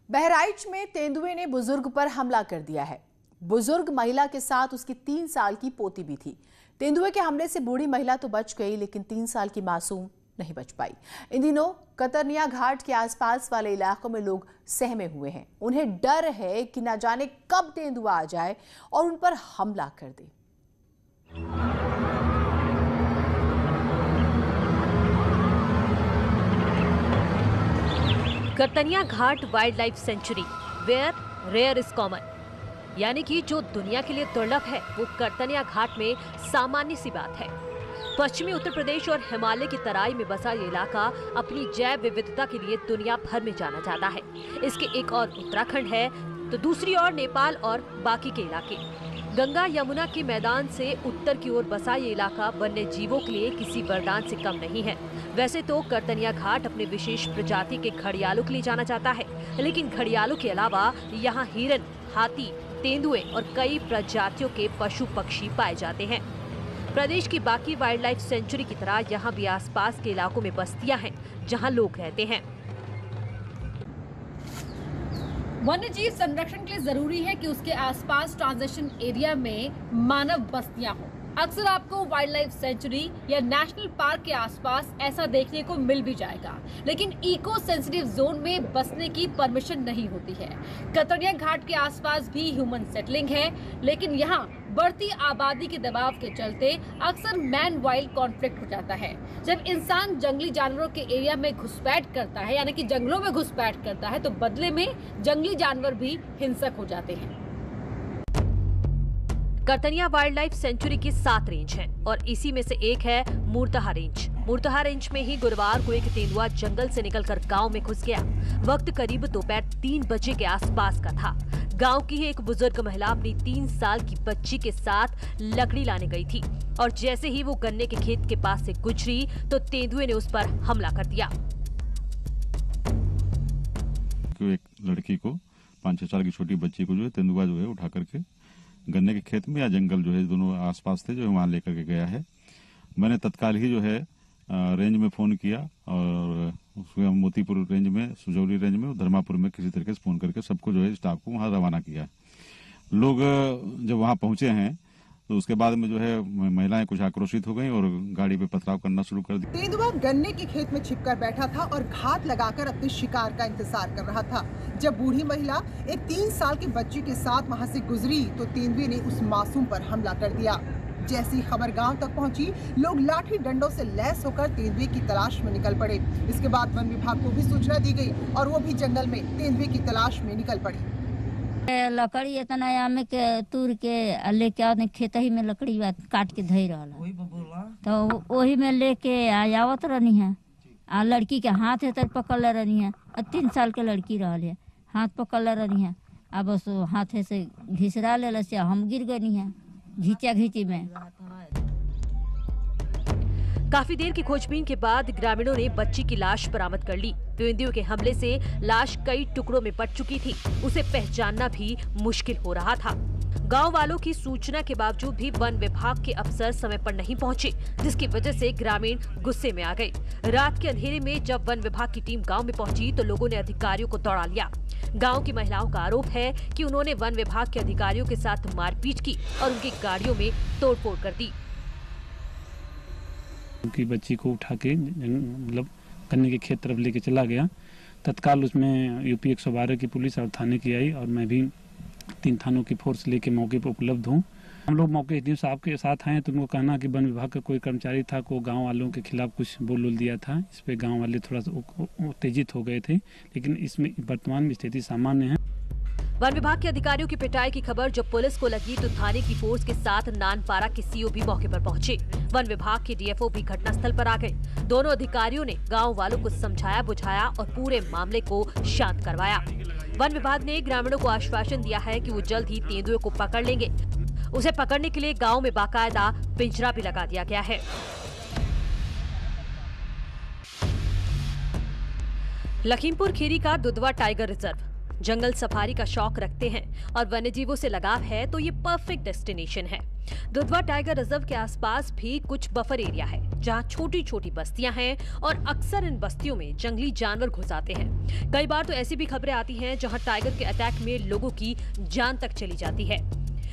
बहराइच में तेंदुए ने बुजुर्ग पर हमला कर दिया है। बुजुर्ग महिला के साथ उसकी 3 साल की पोती भी थी। तेंदुए के हमले से बूढ़ी महिला तो बच गई, लेकिन 3 साल की मासूम नहीं बच पाई। इन दिनों कतरनिया घाट के आसपास वाले इलाकों में लोग सहमे हुए हैं। उन्हें डर है कि न जाने कब तेंदुआ आ जाए और उन पर हमला कर दे। Katarnia Ghat wildlife sanctuary, where rare is common, यानी कि जो दुनिया के लिए दुर्लभ है वो कतरनिया घाट में सामान्य सी बात है। पश्चिमी उत्तर प्रदेश और हिमालय की तराई में बसा ये इलाका अपनी जैव विविधता के लिए दुनिया भर में जाना जाता है। इसके एक और उत्तराखंड है तो दूसरी ओर नेपाल और बाकी के इलाके। गंगा यमुना के मैदान से उत्तर की ओर बसा ये इलाका वन्य जीवों के लिए किसी वरदान से कम नहीं है। वैसे तो कतरनिया घाट अपने विशेष प्रजाति के घड़ियालों के लिए जाना जाता है, लेकिन घड़ियालों के अलावा यहाँ हिरन, हाथी, तेंदुए और कई प्रजातियों के पशु पक्षी पाए जाते हैं। प्रदेश की बाकी वाइल्ड लाइफ सेंचुरी की तरह यहाँ भी आसपास के इलाकों में बस्तियां हैं जहाँ लोग रहते हैं। वन्य जीव संरक्षण के लिए जरूरी है कि उसके आसपास ट्रांजिशन एरिया में मानव बस्तियां हों। अक्सर आपको वाइल्ड लाइफ सेंचुरी या नेशनल पार्क के आसपास ऐसा देखने को मिल भी जाएगा, लेकिन इको सेंसिटिव जोन में बसने की परमिशन नहीं होती है। कतरनिया घाट के आसपास भी ह्यूमन सेटलिंग है, लेकिन यहाँ बढ़ती आबादी के दबाव के चलते अक्सर मैन वाइल्ड कॉन्फ्लिक्ट हो जाता है। जब इंसान जंगली जानवरों के एरिया में घुसपैठ करता है, यानी कि जंगलों में घुसपैठ करता है, तो बदले में जंगली जानवर भी हिंसक हो जाते हैं। कतरनिया वाइल्ड लाइफ सेंचुरी की 7 रेंज हैं और इसी में से एक है मूर्तहा रेंज। मूर्तहा रेंज में ही गुरुवार को एक तेंदुआ जंगल से निकलकर गांव में घुस गया। वक्त करीब दोपहर 3 बजे के आसपास का था। गांव की एक बुजुर्ग महिला अपनी 3 साल की बच्ची के साथ लकड़ी लाने गई थी और जैसे ही वो गन्ने के खेत के पास से गुजरी तो तेंदुए ने उस पर हमला कर दिया। एक लड़की को 5-6 साल की छोटी बच्ची को जो है तेंदुआ जो है उठा करके गन्ने के खेत में या जंगल जो है दोनों आसपास थे जो वहाँ लेकर के गया है। मैंने तत्काल ही जो है रेंज में फ़ोन किया और उसको मोतीपुर रेंज में, सुजौली रेंज में, धर्मापुर में किसी तरीके से फ़ोन करके सबको जो है स्टाफ को वहाँ रवाना किया। लोग जब वहाँ पहुँचे हैं तो उसके बाद में जो है महिलाएं कुछ आक्रोशित हो गई और गाड़ी पे पथराव करना शुरू कर दिया। तेंदुआ गन्ने के खेत में छिपकर बैठा था और घात लगाकर अपने शिकार का इंतजार कर रहा था। जब बूढ़ी महिला एक 3 साल की बच्ची के साथ वहां से गुजरी तो तेंदुए ने उस मासूम पर हमला कर दिया। जैसी खबर गांव तक पहुंची, लोग लाठी डंडों से लैस होकर तेंदुए की तलाश में निकल पड़े। इसके बाद वन विभाग को भी सूचना दी गई और वो भी जंगल में तेंदुए की तलाश में निकल पड़ी। लकड़ी इतना आमे के तूर के लेके आओ, खेत ही में लकड़ी काट के धई रहा तो वही में लेके आवत रहनी है। आ लड़की के हाथ है तर पकड़ रहनी है। 3 साल के लड़की रहल है, हाथ पकड़ रहनी है। अब बस हाथ से घिसरा ले से हम गिर गई है घीचा घीची में। काफी देर की खोजबीन के बाद ग्रामीणों ने बच्ची की लाश बरामद कर ली। तेंदुए के हमले से लाश कई टुकड़ों में बट चुकी थी, उसे पहचानना भी मुश्किल हो रहा था। गांव वालों की सूचना के बावजूद भी वन विभाग के अफसर समय पर नहीं पहुंचे, जिसकी वजह से ग्रामीण गुस्से में आ गए। रात के अंधेरे में जब वन विभाग की टीम गांव में पहुंची तो लोगों ने अधिकारियों को दौड़ा लिया। गांव की महिलाओं का आरोप है कि उन्होंने वन विभाग के अधिकारियों के साथ मारपीट की और उनकी गाड़ियों में तोड़फोड़ कर दी। उनकी बच्ची को उठा के मतलब गन्ने के खेत तरफ लेके चला गया। तत्काल उसमें यूपी 112 की पुलिस और थाने की आई और मैं भी 3 थानों की फोर्स लेके मौके पर उपलब्ध हूँ। हम लोग मौके एसडीएम साहब के साथ आए तो उनको कहना कि वन विभाग का कोई कर्मचारी था को गांव वालों के खिलाफ कुछ बोल दिया था। इस पे गांव वाले थोड़ा सा उत्तेजित हो गए थे, लेकिन इसमें वर्तमान में स्थिति सामान्य है। वन विभाग के अधिकारियों की पिटाई की खबर जब पुलिस को लगी तो थाने की फोर्स के साथ नानपारा के सीओ भी मौके पर पहुंचे। वन विभाग के डीएफओ भी घटनास्थल पर आ गए। दोनों अधिकारियों ने गांव वालों को समझाया बुझाया और पूरे मामले को शांत करवाया। वन विभाग ने ग्रामीणों को आश्वासन दिया है कि वो जल्द ही तेंदुए को पकड़ लेंगे। उसे पकड़ने के लिए गाँव में बाकायदा पिंजरा भी लगा दिया गया है। लखीमपुर खीरी का दुधवा टाइगर रिजर्व जंगल सफारी का शौक रखते हैं और वन्यजीवों से लगाव है तो ये परफेक्ट डेस्टिनेशन है। दुधवा टाइगर रिजर्व के आसपास भी कुछ बफर एरिया है जहां छोटी छोटी बस्तियां हैं और अक्सर इन बस्तियों में जंगली जानवर घुस आते हैं। कई बार तो ऐसी भी खबरें आती हैं जहां टाइगर के अटैक में लोगों की जान तक चली जाती है।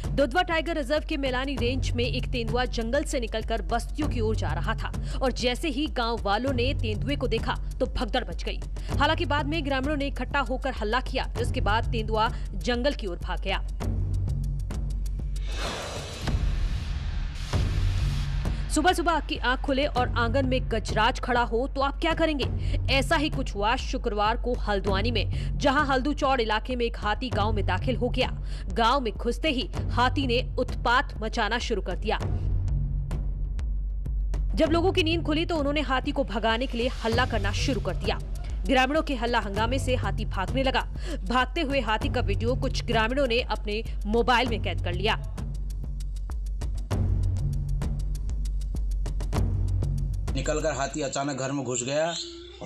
दुधवा टाइगर रिजर्व के मेलानी रेंज में एक तेंदुआ जंगल से निकलकर बस्तियों की ओर जा रहा था और जैसे ही गांव वालों ने तेंदुए को देखा तो भगदड़ मच गई। हालांकि बाद में ग्रामीणों ने इकट्ठा होकर हल्ला किया, जिसके बाद तेंदुआ जंगल की ओर भाग गया। सुबह सुबह आपकी आंख खुले और आंगन में गजराज खड़ा हो तो आप क्या करेंगे? ऐसा ही कुछ हुआ शुक्रवार को हल्द्वानी में, जहां हल्दू चौड़ इलाके में एक हाथी गांव में दाखिल हो गया। गांव में घुसते ही हाथी ने उत्पात मचाना शुरू कर दिया। जब लोगों की नींद खुली तो उन्होंने हाथी को भगाने के लिए हल्ला करना शुरू कर दिया। ग्रामीणों के हल्ला हंगामे से हाथी भागने लगा। भागते हुए हाथी का वीडियो कुछ ग्रामीणों ने अपने मोबाइल में कैद कर लिया। निकलकर हाथी अचानक घर में घुस गया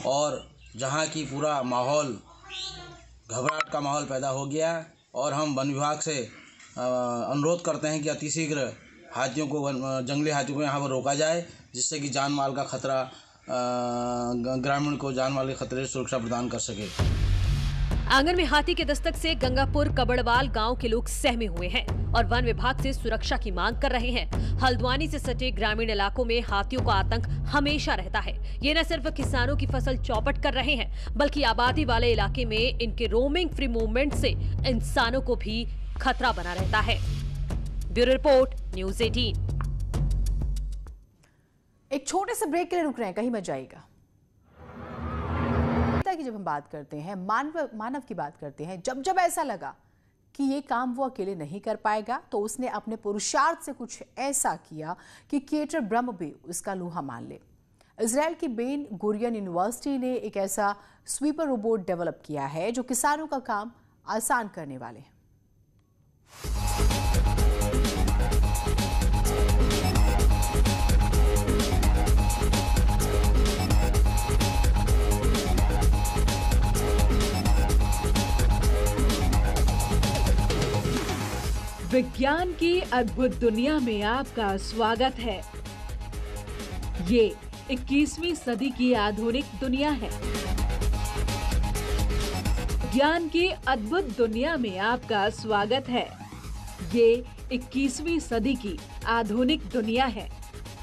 और जहां की पूरा माहौल, घबराहट का माहौल पैदा हो गया और हम वन विभाग से अनुरोध करते हैं कि अतिशीघ्र हाथियों को, जंगली हाथियों को यहाँ पर रोका जाए, जिससे कि जान माल का खतरा, ग्रामीण को जान माल के खतरे से सुरक्षा प्रदान कर सके। आंगन में हाथी के दस्तक से गंगापुर कबड़वाल गांव के लोग सहमे हुए हैं और वन विभाग से सुरक्षा की मांग कर रहे हैं। हल्द्वानी से सटे ग्रामीण इलाकों में हाथियों का आतंक हमेशा रहता है। ये न सिर्फ किसानों की फसल चौपट कर रहे हैं, बल्कि आबादी वाले इलाके में इनके रोमिंग फ्री मूवमेंट से इंसानों को भी खतरा बना रहता है। Bureau report, news 18। एक छोटे से ब्रेक के लिए रुक रहे हैं, कहीं मत जाइएगा। की जब हम बात करते हैं, मानव की बात करते हैं, जब जब ऐसा लगा कि ये काम वो अकेले नहीं कर पाएगा तो उसने अपने पुरुषार्थ से कुछ ऐसा किया कि क्रिएटर ब्रह्म भी उसका लोहा मान ले। इजराइल की बेन गुरियन यूनिवर्सिटी ने एक ऐसा स्वीपर रोबोट डेवलप किया है जो किसानों का काम आसान करने वाले हैं। विज्ञान की अद्भुत दुनिया में आपका स्वागत है। ये 21वीं सदी की आधुनिक दुनिया है। विज्ञान की अद्भुत दुनिया में आपका स्वागत है। ये 21वीं सदी की आधुनिक दुनिया है।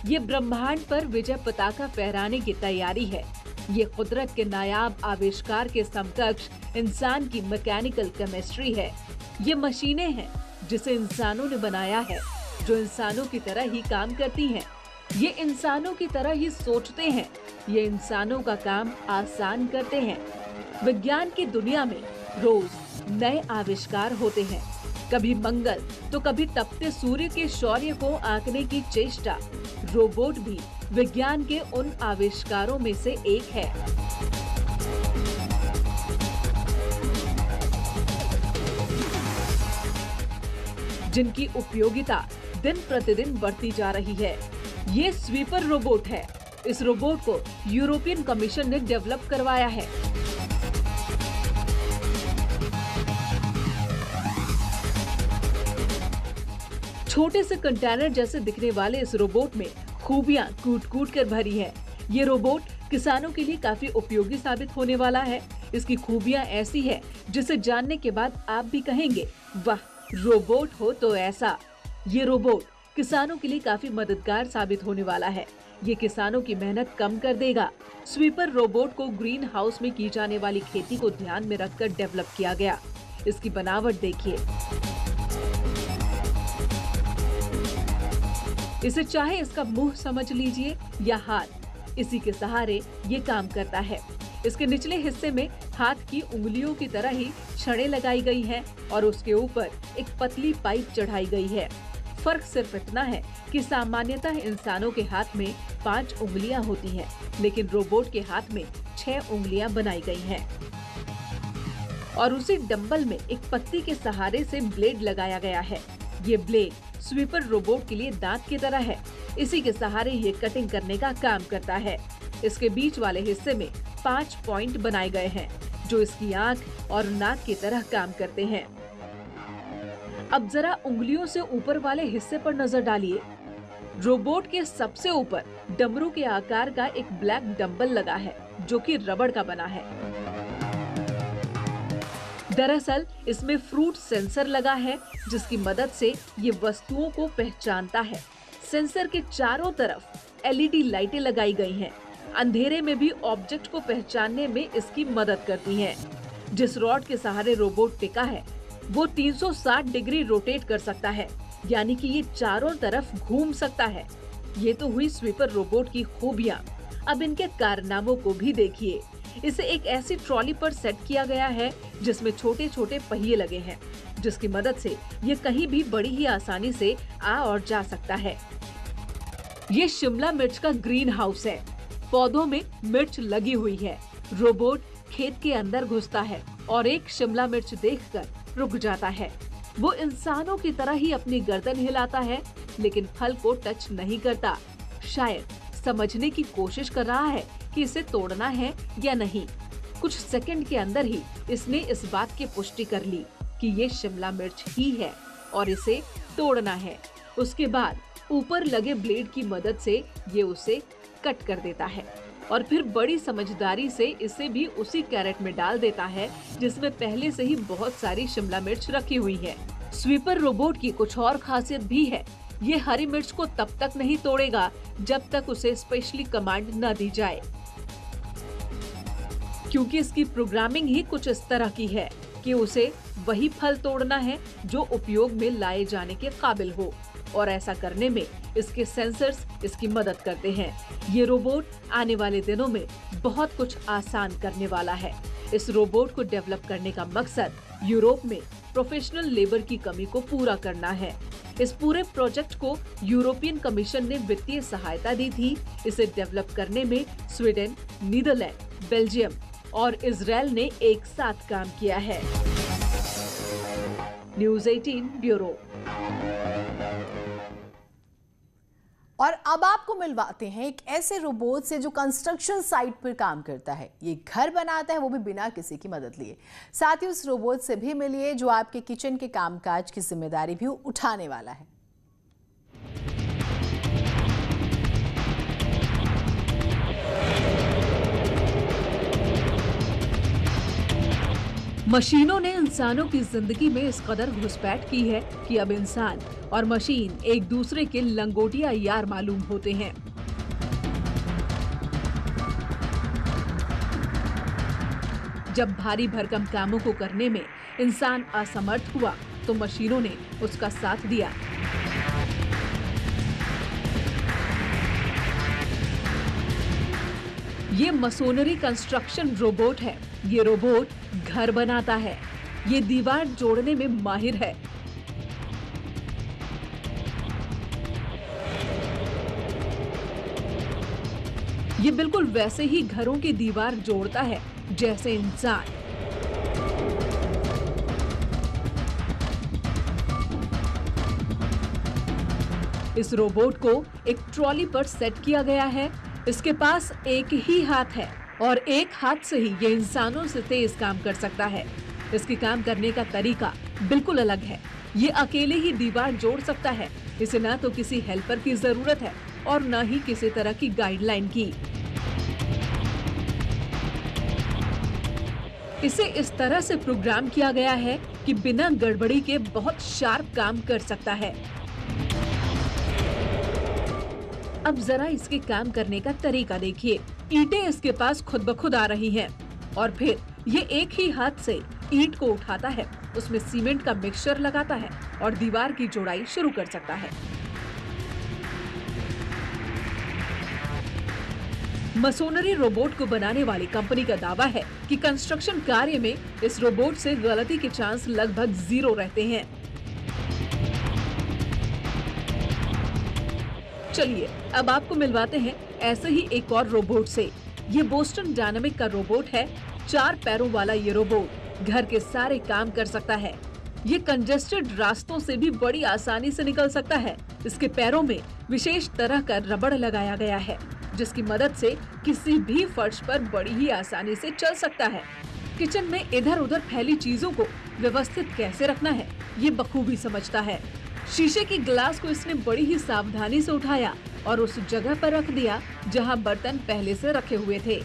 ये ब्रह्मांड पर विजय पताका फहराने की तैयारी है। ये कुदरत के नायाब आविष्कार के समकक्ष इंसान की मैकेनिकल केमिस्ट्री है। ये मशीनें हैं जिसे इंसानों ने बनाया है, जो इंसानों की तरह ही काम करती हैं। ये इंसानों की तरह ही सोचते हैं। ये इंसानों का काम आसान करते हैं। विज्ञान की दुनिया में रोज नए आविष्कार होते हैं। कभी मंगल तो कभी तपते सूर्य के शौर्य को आंकने की चेष्टा। रोबोट भी विज्ञान के उन आविष्कारों में से एक है। जिनकी उपयोगिता दिन प्रतिदिन बढ़ती जा रही है। ये स्वीपर रोबोट है। इस रोबोट को यूरोपियन कमीशन ने डेवलप करवाया है। छोटे से कंटेनर जैसे दिखने वाले इस रोबोट में खूबियां कूट-कूट कर भरी है। ये रोबोट किसानों के लिए काफी उपयोगी साबित होने वाला है। इसकी खूबियां ऐसी है जिसे जानने के बाद आप भी कहेंगे, वाह, रोबोट हो तो ऐसा। ये रोबोट किसानों के लिए काफी मददगार साबित होने वाला है। ये किसानों की मेहनत कम कर देगा। स्वीपर रोबोट को ग्रीन हाउस में की जाने वाली खेती को ध्यान में रखकर डेवलप किया गया। इसकी बनावट देखिए। इसे चाहे इसका मुंह समझ लीजिए या हाथ, इसी के सहारे ये काम करता है। इसके निचले हिस्से में हाथ की उंगलियों की तरह ही छड़ें लगाई गई हैं और उसके ऊपर एक पतली पाइप चढ़ाई गई है। फर्क सिर्फ इतना है कि सामान्यतः इंसानों के हाथ में 5 उंगलियां होती हैं, लेकिन रोबोट के हाथ में 6 उंगलियां बनाई गई हैं। और उसी डंबल में एक पत्ती के सहारे से ब्लेड लगाया गया है। ये ब्लेड स्वीपर रोबोट के लिए दांत की तरह है। इसी के सहारे ये कटिंग करने का काम करता है। इसके बीच वाले हिस्से में 5 पॉइंट बनाए गए हैं जो इसकी आंख और नाक की तरह काम करते हैं। अब जरा उंगलियों से ऊपर वाले हिस्से पर नजर डालिए। रोबोट के सबसे ऊपर डमरू के आकार का एक ब्लैक डंबल लगा है जो कि रबड़ का बना है। दरअसल इसमें फ्रूट सेंसर लगा है जिसकी मदद से ये वस्तुओं को पहचानता है। सेंसर के चारों तरफ एलईडी लाइटें लगाई गई हैं। अंधेरे में भी ऑब्जेक्ट को पहचानने में इसकी मदद करती हैं। जिस रॉड के सहारे रोबोट टिका है वो 360 डिग्री रोटेट कर सकता है, यानी कि ये चारों तरफ घूम सकता है। ये तो हुई स्वीपर रोबोट की खूबियां। अब इनके कारनामों को भी देखिए। इसे एक ऐसी ट्रॉली पर सेट किया गया है जिसमें छोटे छोटे पहिए लगे हैं, जिसकी मदद से ये कहीं भी बड़ी ही आसानी से आ और जा सकता है। ये शिमला मिर्च का ग्रीन हाउस है। पौधों में मिर्च लगी हुई है। रोबोट खेत के अंदर घुसता है और एक शिमला मिर्च देखकर रुक जाता है। वो इंसानों की तरह ही अपनी गर्दन हिलाता है, लेकिन फल को टच नहीं करता। शायद समझने की कोशिश कर रहा है कि इसे तोड़ना है या नहीं। कुछ सेकंड के अंदर ही इसने इस बात की पुष्टि कर ली कि ये शिमला मिर्च ही है और इसे तोड़ना है। उसके बाद ऊपर लगे ब्लेड की मदद से ये उसे कट कर देता है और फिर बड़ी समझदारी से इसे भी उसी कैरेट में डाल देता है जिसमें पहले से ही बहुत सारी शिमला मिर्च रखी हुई है। स्वीपर रोबोट की कुछ और खासियत भी है। ये हरी मिर्च को तब तक नहीं तोड़ेगा जब तक उसे स्पेशली कमांड न दी जाए, क्योंकि इसकी प्रोग्रामिंग ही कुछ इस तरह की है कि उसे वही फल तोड़ना है जो उपयोग में लाए जाने के काबिल हो, और ऐसा करने में इसके सेंसर्स इसकी मदद करते हैं। ये रोबोट आने वाले दिनों में बहुत कुछ आसान करने वाला है। इस रोबोट को डेवलप करने का मकसद यूरोप में प्रोफेशनल लेबर की कमी को पूरा करना है। इस पूरे प्रोजेक्ट को यूरोपियन कमीशन ने वित्तीय सहायता दी थी। इसे डेवलप करने में स्वीडन, नीदरलैंड, बेल्जियम और इजराइल ने एक साथ काम किया है। News 18 bureau. और अब आपको मिलवाते हैं एक ऐसे रोबोट से जो कंस्ट्रक्शन साइट पर काम करता है। ये घर बनाता है, वो भी बिना किसी की मदद लिए। साथ ही उस रोबोट से भी मिलिए जो आपके किचन के कामकाज की जिम्मेदारी भी उठाने वाला है। मशीनों ने इंसानों की जिंदगी में इस कदर घुसपैठ की है कि अब इंसान और मशीन एक दूसरे के लंगोटिया यार मालूम होते हैं। जब भारी भरकम कामों को करने में इंसान असमर्थ हुआ तो मशीनों ने उसका साथ दिया। ये मसोनरी कंस्ट्रक्शन रोबोट है। ये रोबोट घर बनाता है। ये दीवार जोड़ने में माहिर है। ये बिल्कुल वैसे ही घरों की दीवार जोड़ता है जैसे इंसान। इस रोबोट को एक ट्रॉली पर सेट किया गया है। इसके पास एक ही हाथ है और एक हाथ से ही ये इंसानों से तेज काम कर सकता है। इसके काम करने का तरीका बिल्कुल अलग है। ये अकेले ही दीवार जोड़ सकता है। इसे ना तो किसी हेल्पर की जरूरत है और न ही किसी तरह की गाइडलाइन की। इसे इस तरह से प्रोग्राम किया गया है कि बिना गड़बड़ी के बहुत शार्प काम कर सकता है। अब जरा इसके काम करने का तरीका देखिए। ईंटें इसके पास खुद ब खुद आ रही हैं और फिर ये एक ही हाथ से ईंट को उठाता है, उसमें सीमेंट का मिक्सचर लगाता है और दीवार की जोड़ाई शुरू कर सकता है। मसोनरी रोबोट को बनाने वाली कंपनी का दावा है कि कंस्ट्रक्शन कार्य में इस रोबोट से गलती के चांस लगभग 0 रहते हैं। चलिए अब आपको मिलवाते हैं ऐसे ही एक और रोबोट से। ये बोस्टन डायनामिक का रोबोट है। 4 पैरों वाला ये रोबोट घर के सारे काम कर सकता है। ये कंजेस्टेड रास्तों से भी बड़ी आसानी से निकल सकता है। इसके पैरों में विशेष तरह का रबड़ लगाया गया है जिसकी मदद से किसी भी फर्श पर बड़ी ही आसानी से चल सकता है। किचन में इधर उधर फैली चीजों को व्यवस्थित कैसे रखना है ये बखूबी समझता है। शीशे की गिलास को इसने बड़ी ही सावधानी से उठाया और उस जगह पर रख दिया जहां बर्तन पहले से रखे हुए थे।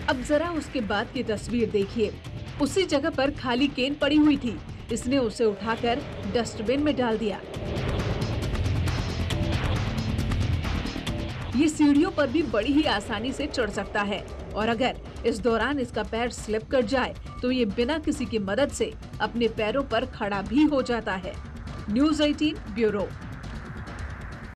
अब जरा उसके बाद की तस्वीर देखिए। उसी जगह पर खाली केन पड़ी हुई थी, इसने उसे उठाकर डस्टबिन में डाल दिया। ये सीढ़ियों पर भी बड़ी ही आसानी से चढ़ सकता है और अगर इस दौरान इसका पैर स्लिप कर जाए तो ये बिना किसी की मदद से अपने पैरों पर खड़ा भी हो जाता है। News 18 bureau.